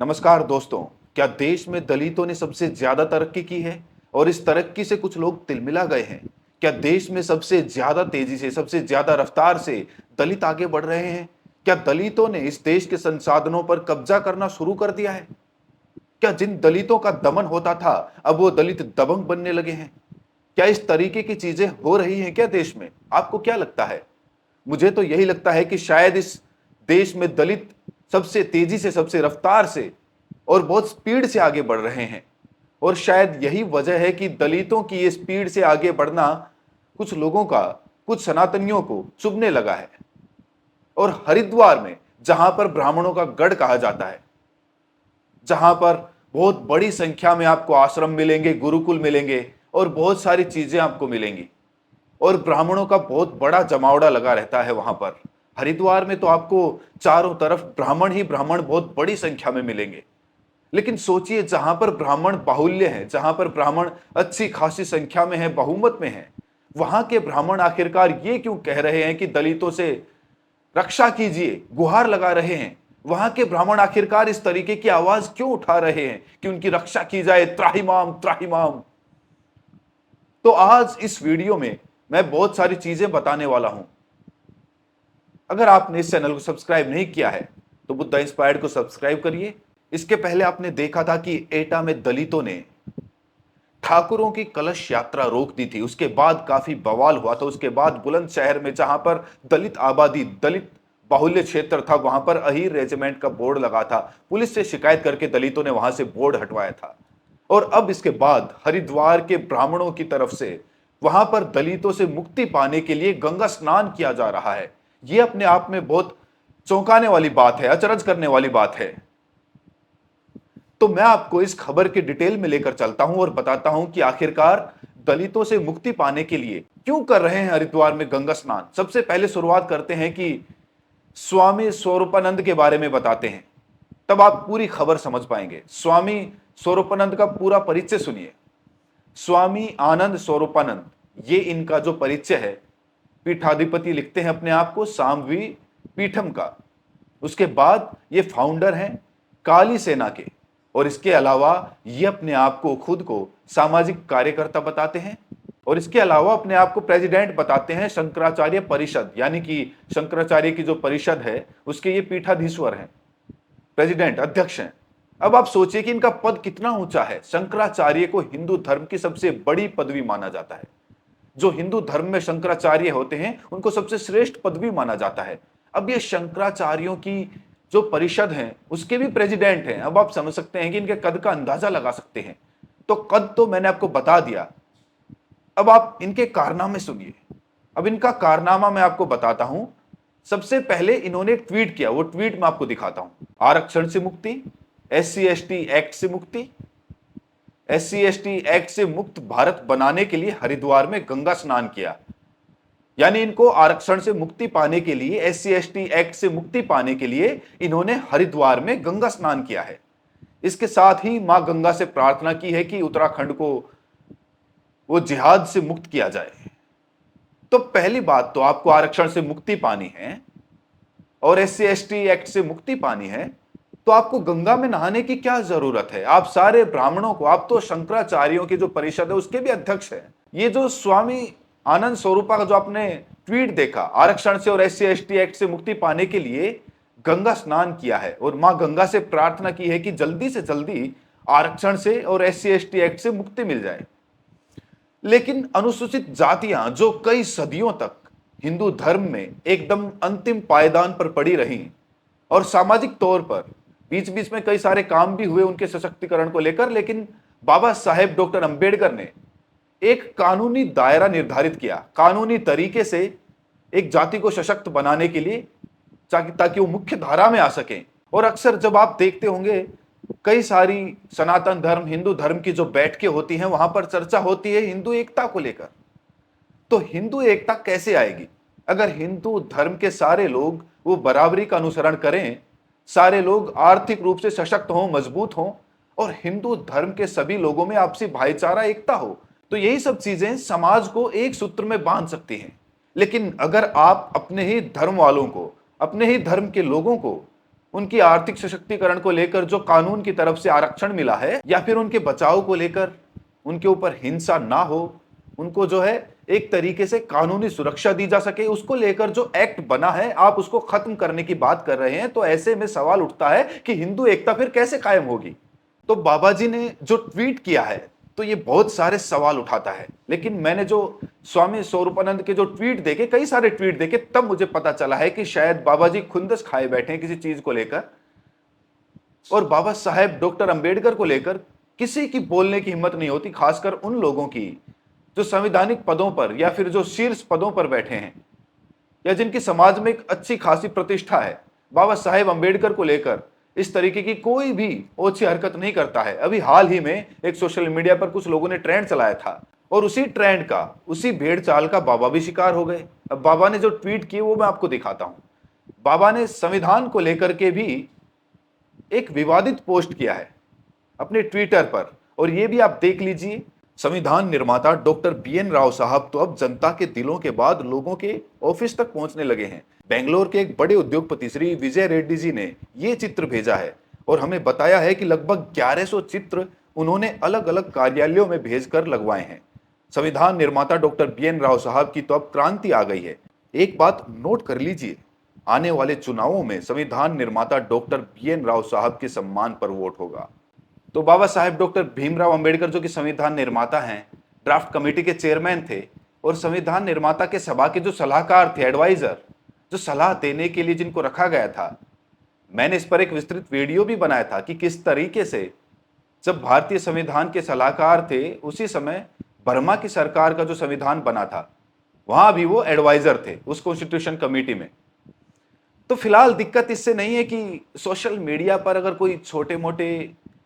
नमस्कार दोस्तों। क्या देश में दलितों ने सबसे ज्यादा तरक्की की है और इस तरक्की से कुछ लोग तिलमिला गए हैं? क्या देश में सबसे ज्यादा तेजी से, सबसे ज्यादा रफ्तार से दलित आगे बढ़ रहे हैं? क्या दलितों ने इस देश के संसाधनों पर कब्जा करना शुरू कर दिया है? क्या जिन दलितों का दमन होता था, अब वो दलित दबंग बनने लगे हैं? क्या इस तरीके की चीजें हो रही हैं क्या देश में? आपको क्या लगता है? मुझे तो यही लगता है कि शायद इस देश में दलित सबसे तेजी से, सबसे रफ्तार से और बहुत स्पीड से आगे बढ़ रहे हैं। और शायद यही वजह है कि दलितों की ये स्पीड से आगे बढ़ना कुछ लोगों का, कुछ सनातनियों को चुभने लगा है। और हरिद्वार में, जहां पर ब्राह्मणों का गढ़ कहा जाता है, जहां पर बहुत बड़ी संख्या में आपको आश्रम मिलेंगे, गुरुकुल मिलेंगे और बहुत सारी चीजें आपको मिलेंगी, और ब्राह्मणों का बहुत बड़ा जमावड़ा लगा रहता है वहां पर। हरिद्वार में तो आपको चारों तरफ ब्राह्मण ही ब्राह्मण बहुत बड़ी संख्या में मिलेंगे। लेकिन सोचिए, जहां पर ब्राह्मण बाहुल्य हैं, जहां पर ब्राह्मण अच्छी खासी संख्या में है, बहुमत में है, वहां के ब्राह्मण आखिरकार ये क्यों कह रहे हैं कि दलितों से रक्षा कीजिए, गुहार लगा रहे हैं? वहां के ब्राह्मण आखिरकार इस तरीके की आवाज क्यों उठा रहे हैं कि उनकी रक्षा की जाए, त्राहिमाम त्राहिमाम? तो आज इस वीडियो में मैं बहुत सारी चीजें बताने वाला हूं। अगर आपने इस चैनल को सब्सक्राइब नहीं किया है तो बुद्धा इंस्पायर्ड को सब्सक्राइब करिए। इसके पहले आपने देखा था कि एटा में दलितों ने ठाकुरों की कलश यात्रा रोक दी थी। उसके बाद काफी बवाल हुआ था। उसके बाद बुलंदशहर में, जहां पर दलित आबादी, दलित बाहुल्य क्षेत्र था, वहां पर अहीर रेजिमेंट का बोर्ड लगा था। पुलिस से शिकायत करके दलितों ने वहां से बोर्ड हटवाया था। और अब इसके बाद हरिद्वार के ब्राह्मणों की तरफ से वहां पर दलितों से मुक्ति पाने के लिए गंगा स्नान किया जा रहा है। यह अपने आप में बहुत चौंकाने वाली बात है, अचरज करने वाली बात है। तो मैं आपको इस खबर के डिटेल में लेकर चलता हूं और बताता हूं कि आखिरकार दलितों से मुक्ति पाने के लिए क्यों कर रहे हैं हरिद्वार में गंगा स्नान। सबसे पहले शुरुआत करते हैं कि स्वामी स्वरूपानंद के बारे में बताते हैं, तब आप पूरी खबर समझ पाएंगे। स्वामी स्वरूपानंद का पूरा परिचय सुनिए। स्वामी आनंद स्वरूपानंद, ये इनका जो परिचय है, पीठाधिपति लिखते हैं अपने आप को, सामवी पीठम का। उसके बाद ये फाउंडर हैं काली सेना के। और इसके अलावा ये अपने आप को, खुद को सामाजिक कार्यकर्ता बताते हैं। और इसके अलावा अपने आप को प्रेसिडेंट बताते हैं शंकराचार्य परिषद, यानी कि शंकराचार्य की जो परिषद है उसके ये पीठाधीश्वर हैं, प्रेसिडेंट, अध्यक्ष हैं। अब आप सोचिए कि इनका पद कितना ऊंचा है। शंकराचार्य को हिंदू धर्म की सबसे बड़ी पदवी माना जाता है। जो हिंदू धर्म में शंकराचार्य होते हैं उनको सबसे श्रेष्ठ पदवी माना जाता है। अब ये शंकराचार्यों की जो परिषद है उसके भी प्रेसिडेंट हैं। अब आप समझ सकते हैं कि इनके कद का अंदाजा लगा सकते हैं। तो कद तो मैंने आपको बता दिया। अब आप इनके कारनामे सुनिए। अब इनका कारनामा मैं आपको बताता हूं। सबसे पहले इन्होंने एक ट्वीट किया, वो ट्वीट मैं आपको दिखाता हूं। आरक्षण से मुक्ति, SC ST एक्ट से मुक्ति, SC ST एक्ट से मुक्त भारत बनाने के लिए हरिद्वार में गंगा स्नान किया। यानी इनको आरक्षण से मुक्ति पाने के लिए, SC ST एक्ट से मुक्ति पाने के लिए इन्होंने हरिद्वार में गंगा स्नान किया है। इसके साथ ही मां गंगा से प्रार्थना की है कि उत्तराखंड को वो जिहाद से मुक्त किया जाए। तो पहली बात तो आपको आरक्षण से मुक्ति पानी है और SC ST एक्ट से मुक्ति पानी है, तो आपको गंगा में नहाने की क्या जरूरत है? आप सारे ब्राह्मणों को, आप तो शंकराचार्यों की जो परिषद है उसके भी अध्यक्ष हैं। ये जो स्वामी आनंद स्वरूपा का जो आपने ट्वीट देखा, आरक्षण से और SC ST एक्ट से मुक्ति पाने के लिए गंगा स्नान किया है और मां गंगा से प्रार्थना की है कि जल्दी से जल्दी आरक्षण से और SC ST एक्ट से मुक्ति मिल जाए। लेकिन अनुसूचित जातियां जो कई सदियों तक हिंदू धर्म में एकदम अंतिम पायदान पर पड़ी रही, और सामाजिक तौर पर बीच बीच में कई सारे काम भी हुए उनके सशक्तिकरण को लेकर, लेकिन बाबा साहेब डॉक्टर अंबेडकर ने एक कानूनी दायरा निर्धारित किया, कानूनी तरीके से एक जाति को सशक्त बनाने के लिए, ताकि वो मुख्य धारा में आ सके। और अक्सर जब आप देखते होंगे कई सारी सनातन धर्म, हिंदू धर्म की जो बैठकें होती हैं, वहां पर चर्चा होती है हिंदू एकता को लेकर। तो हिंदू एकता कैसे आएगी अगर हिंदू धर्म के सारे लोग वो बराबरी का अनुसरण करें, सारे लोग आर्थिक रूप से सशक्त हों, मजबूत हों, और हिंदू धर्म के सभी लोगों में आपसी भाईचारा, एकता हो, तो यही सब चीजें समाज को एक सूत्र में बांध सकती हैं। लेकिन अगर आप अपने ही धर्म वालों को, अपने ही धर्म के लोगों को उनकी आर्थिक सशक्तिकरण को लेकर जो कानून की तरफ से आरक्षण मिला है, या फिर उनके बचाव को लेकर उनके ऊपर हिंसा ना हो, उनको जो है एक तरीके से कानूनी सुरक्षा दी जा सके, उसको लेकर जो एक्ट बना है आप उसको खत्म करने की बात कर रहे हैं। तो ऐसे में सवाल उठता है कि हिंदू एकता फिर कैसे कायम होगी। तो बाबा जी ने जो ट्वीट किया है तो ये बहुत सारे सवाल उठाता है, लेकिन मैंने जो स्वामी स्वरूपानंद के जो ट्वीट देखे, कई सारे ट्वीट देखे, तब मुझे पता चला है कि शायद बाबा जी खुंदस खाए बैठे हैं किसी चीज को लेकर, और बाबा साहेब डॉक्टर अंबेडकर को लेकर किसी की बोलने की हिम्मत नहीं होती, खासकर उन लोगों की जो संवैधानिक पदों पर या फिर जो शीर्ष पदों पर बैठे हैं या जिनकी समाज में एक अच्छी खासी प्रतिष्ठा है। बाबा साहेब अंबेडकर को लेकर इस तरीके की कोई भी ओछी हरकत नहीं करता है। अभी हाल ही में एक सोशल मीडिया पर कुछ लोगों ने ट्रेंड चलाया था और उसी ट्रेंड का, उसी भेड़ चाल का बाबा भी शिकार हो गए। अब बाबा ने जो ट्वीट किए वो मैं आपको दिखाता हूं। बाबा ने संविधान को लेकर के भी एक विवादित पोस्ट किया है अपने ट्विटर पर, और ये भी आप देख लीजिए। संविधान निर्माता डॉक्टर बीएन राव साहब तो अब जनता के दिलों के बाद लोगों के ऑफिस तक पहुंचने लगे हैं। बेंगलोर के एक बड़े उद्योगपति श्री विजय रेड्डी जी ने ये चित्र भेजा है और हमें बताया है कि लगभग 1100 चित्र उन्होंने अलग अलग कार्यालयों में भेजकर लगवाए हैं। संविधान निर्माता डॉक्टर बीएन राव साहब की तो अब क्रांति आ गई है। एक बात नोट कर लीजिए, आने वाले चुनावों में संविधान निर्माता डॉक्टर बीएन राव साहब के सम्मान पर वोट होगा। तो बाबा साहेब डॉक्टर भीमराव अंबेडकर जो कि संविधान निर्माता हैं, ड्राफ्ट कमेटी के चेयरमैन थे और संविधान निर्माता के सभा के जो सलाहकार थे, एडवाइजर, जो सलाह देने के लिए जिनको रखा गया था, मैंने इस पर एक विस्तृत वीडियो भी बनाया था कि किस तरीके से जब भारतीय संविधान के सलाहकार थे उसी समय बर्मा की सरकार का जो संविधान बना था, वहां भी वो एडवाइजर थे उस कॉन्स्टिट्यूशन कमेटी में। तो फिलहाल दिक्कत इससे नहीं है कि सोशल मीडिया पर अगर कोई छोटे मोटे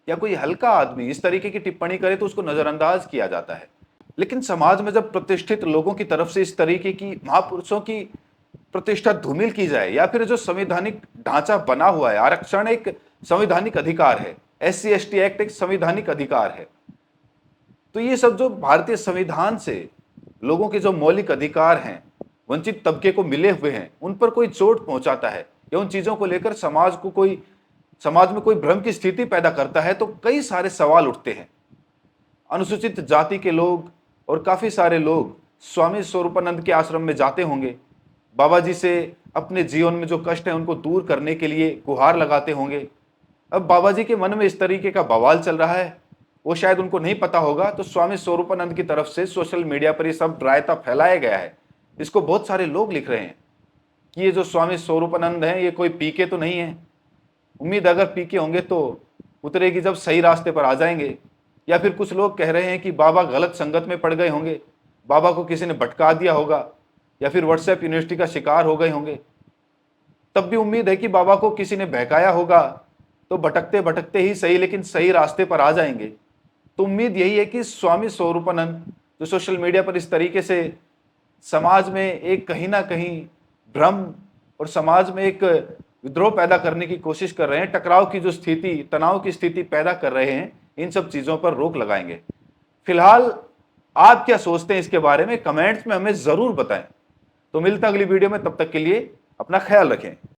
या कोई हल्का आदमी इस तरीके की टिप्पणी करे तो उसको नजरअंदाज किया जाता है, लेकिन समाज में जब प्रतिष्ठित लोगों की तरफ से इस तरीके की महापुरुषों की प्रतिष्ठा धूमिल की जाए, या फिर जो संवैधानिक ढांचा बना हुआ है, आरक्षण एक संवैधानिक अधिकार है, SC ST एक्ट एक संवैधानिक अधिकार है, तो ये सब जो भारतीय संविधान से लोगों के जो मौलिक अधिकार हैं, वंचित तबके को मिले हुए हैं, उन पर कोई चोट पहुंचाता है या उन चीजों को लेकर समाज में कोई भ्रम की स्थिति पैदा करता है, तो कई सारे सवाल उठते हैं। अनुसूचित जाति के लोग और काफी सारे लोग स्वामी स्वरूपानंद के आश्रम में जाते होंगे, बाबा जी से अपने जीवन में जो कष्ट है उनको दूर करने के लिए गुहार लगाते होंगे। अब बाबा जी के मन में इस तरीके का बवाल चल रहा है, वो शायद उनको नहीं पता होगा, तो स्वामी स्वरूपानंद की तरफ से सोशल मीडिया पर ये सब रायता फैलाया गया है। इसको बहुत सारे लोग लिख रहे हैं कि ये जो स्वामी स्वरूपानंद हैं ये कोई पीके तो नहीं है। उम्मीद अगर पीके होंगे तो उतरेगी जब सही रास्ते पर आ जाएंगे। या फिर कुछ लोग कह रहे हैं कि बाबा गलत संगत में पड़ गए होंगे, बाबा को किसी ने भटका दिया होगा या फिर व्हाट्सएप यूनिवर्सिटी का शिकार हो गए होंगे। तब भी उम्मीद है कि बाबा को किसी ने बहकाया होगा, तो भटकते भटकते ही सही लेकिन सही रास्ते पर आ जाएंगे। तो उम्मीद यही है कि स्वामी स्वरूपानंद जो सोशल मीडिया पर इस तरीके से समाज में एक कहीं ना कहीं भ्रम और समाज में एक विद्रोह पैदा करने की कोशिश कर रहे हैं, टकराव की जो स्थिति, तनाव की स्थिति पैदा कर रहे हैं, इन सब चीजों पर रोक लगाएंगे। फिलहाल आप क्या सोचते हैं इसके बारे में कमेंट्स में हमें जरूर बताएं। तो मिलता अगली वीडियो में, तब तक के लिए अपना ख्याल रखें।